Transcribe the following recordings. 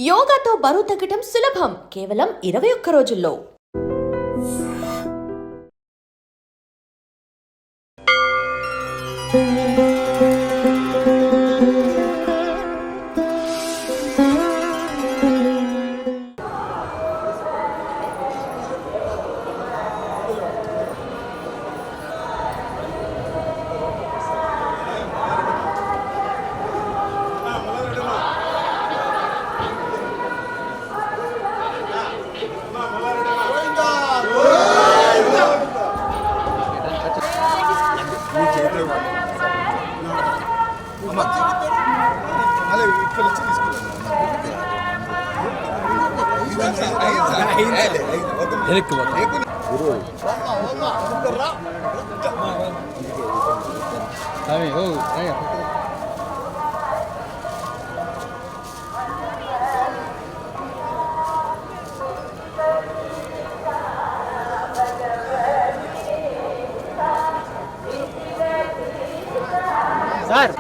యోగాతో బరువు తగ్గటం సులభం కేవలం 21 రోజుల్లో. సార్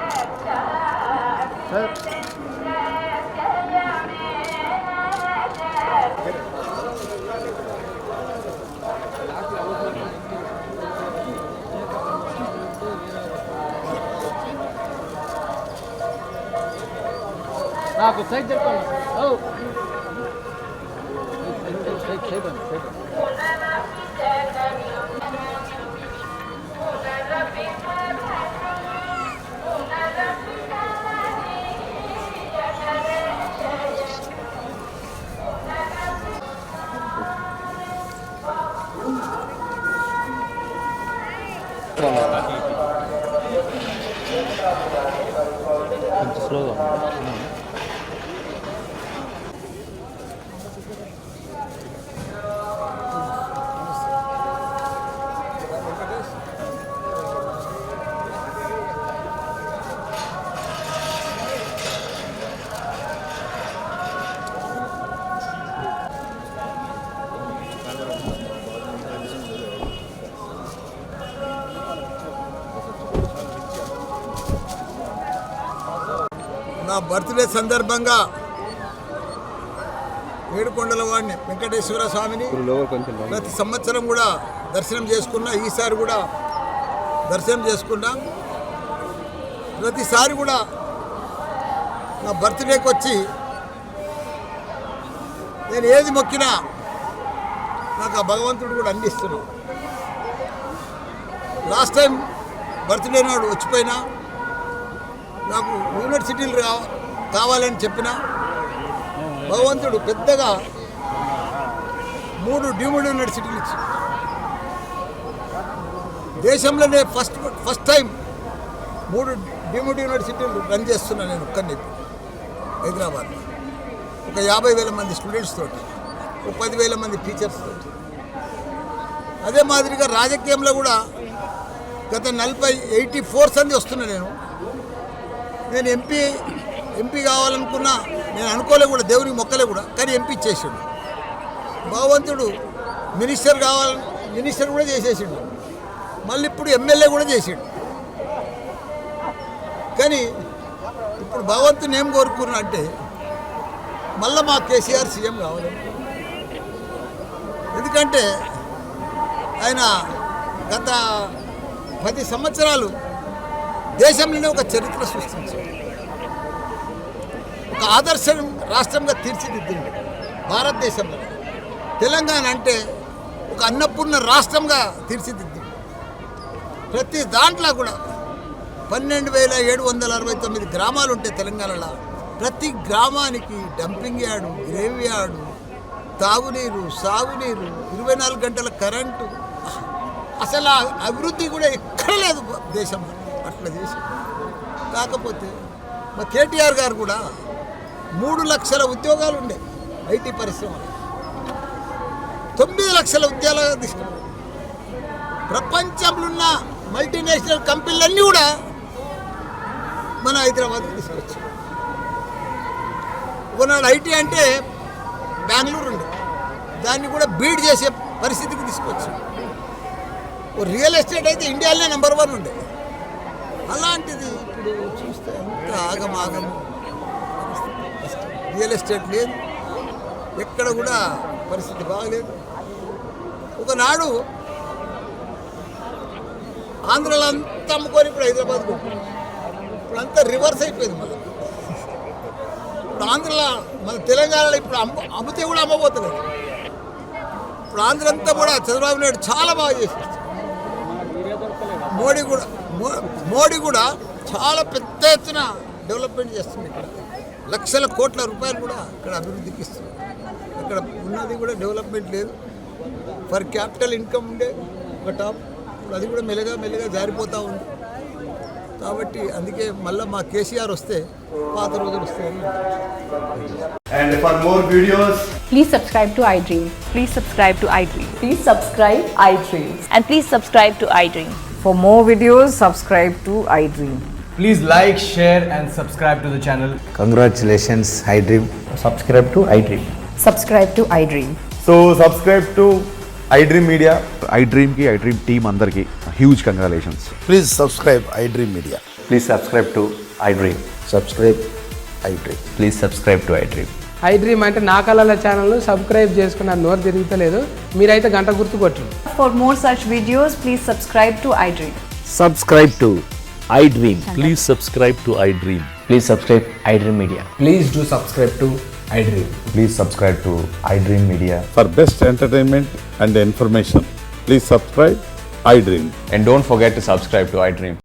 నాకు సైడ్ చెప్పండి. కొంచెం స్లోగా నా బర్త్డే సందర్భంగా ఏడుకొండల వాడిని వెంకటేశ్వర స్వామిని ప్రతి సంవత్సరం కూడా దర్శనం చేసుకున్నా. ఈసారి కూడా దర్శనం చేసుకున్నా. ప్రతిసారి కూడా నా బర్త్డేకి వచ్చి నేను ఏది మొక్కినా నాకు ఆ భగవంతుడు కూడా అందిస్తున్నాను. లాస్ట్ టైం బర్త్డే నాడు వచ్చిపోయినా నాకు యూనివర్సిటీలు కావాలని చెప్పిన భగవంతుడు పెద్దగా 3 డీమ్డ్ యూనివర్సిటీలు ఇచ్చి దేశంలోనే ఫస్ట్ టైం 3 డీమ్డ్ యూనివర్సిటీలు రన్ చేస్తున్నా నేను ఒక్కరిని హైదరాబాద్. ఒక 50,000 మంది స్టూడెంట్స్ తోటి, ఒక 10,000 మంది టీచర్స్ తోటి. అదే మాదిరిగా రాజకీయంలో కూడా గత 84 సంది వస్తున్నా నేను ఎంపీ కావాలనుకున్నా. నేను అనుకోలే కూడా, దేవునికి మొక్కలే కూడా, కానీ ఎంపీ చేసిండు భగవంతుడు. మినిస్టర్ కూడా చేసేసిండు. మళ్ళీ ఇప్పుడు ఎమ్మెల్యే కూడా చేసిండు. కానీ ఇప్పుడు భగవంతుని ఏం కోరుకున్నా అంటే మళ్ళీ మా కేసీఆర్ సీఎం కావాలి. ఎందుకంటే ఆయన గత 10 సంవత్సరాలు దేశంలోనే ఒక చరిత్ర సృష్టించాడు. ఒక ఆదర్శ రాష్ట్రంగా తీర్చిదిద్దింది భారతదేశంలో. తెలంగాణ అంటే ఒక అన్నపూర్ణ రాష్ట్రంగా తీర్చిదిద్దింది. ప్రతి దాంట్లో కూడా 12,769 గ్రామాలు ఉంటాయి తెలంగాణలో. ప్రతి గ్రామానికి డంపింగ్ యార్డు, గ్రేవ్ యార్డు, తాగునీరు, సాగునీరు, 24 గంటల కరెంటు. అసలు అభివృద్ధి కూడా ఎక్కడ లేదు దేశంలో. అట్లా చేసి కాకపోతే మా కేటీఆర్ గారు కూడా 3 లక్షల ఉద్యోగాలు ఉండే ఐటీ పరిశ్రమలు, 9 లక్షల ఉద్యోగాలు తీసుకున్నారు. ప్రపంచంలో ఉన్న మల్టీనేషనల్ కంపెనీలన్నీ కూడా మన హైదరాబాద్కి తీసుకొచ్చారు. ఒకనాడు ఐటీ అంటే బెంగళూరు ఉండే, దాన్ని కూడా బీడ్ చేసే పరిస్థితికి తీసుకొచ్చారు. రియల్ ఎస్టేట్ అయితే ఇండియాలోనే నెంబర్ 1 ఉండే. అలాంటిది ఇప్పుడు చూస్తే ఎంత ఆగమాగము. రియల్ ఎస్టేట్ లేదు, ఎక్కడ కూడా పరిస్థితి బాగలేదు. ఒకనాడు ఆంధ్రలో అంతా అమ్ముకొని ఇప్పుడు హైదరాబాద్కు, ఇప్పుడు అంతా రివర్స్ అయిపోయింది. మళ్ళీ ఇప్పుడు ఆంధ్రలో మన తెలంగాణలో ఇప్పుడు అమ్మితే కూడా అమ్మబోతున్నారు. ఇప్పుడు ఆంధ్ర అంతా కూడా చంద్రబాబు నాయుడు చాలా బాగా చేసేస్తారు. మోడీ కూడా చాలా పెద్ద ఎత్తున డెవలప్మెంట్ చేస్తుంది. ఇక్కడ లక్షల కోట్ల రూపాయలు కూడా ఇక్కడ అభివృద్ధికి ఇస్తుంది. ఇక్కడ ఉన్నది కూడా డెవలప్మెంట్ లేదు. ఫర్ క్యాపిటల్ ఇన్కమ్ ఉండే ఒక టాప్, ఇప్పుడు అది కూడా మెల్లగా జారిపోతూ ఉంది. కాబట్టి అందుకే మళ్ళీ మా కేసీఆర్ వస్తే పాత రోజులు వస్తాయని. And for more videos, Please subscribe to iDream. Please subscribe to iDream. Please subscribe iDream. And please subscribe to iDream. For more videos, subscribe to iDream. Please like, share and subscribe to the channel. Congratulations, iDream. Subscribe to iDream. Subscribe to iDream. so subscribe to iDream Media. iDream ki iDream team అందరికి huge congratulations. Please subscribe iDream Media. Please subscribe to iDream. Subscribe iDream. Please subscribe to iDream. iDream అంటే నా కళల ఛానల్ను subscribe చేసుకున్న నోరు తిరుగుతలేదు, మీరైతే గంట గుర్తు కొట్టండి. For more such videos, please subscribe to iDream. Subscribe to iDream. Please subscribe to iDream. Please subscribe iDream Media. Please do subscribe to iDream. Please subscribe to iDream Media. For best entertainment and information, please subscribe iDream. And don't forget to subscribe to iDream.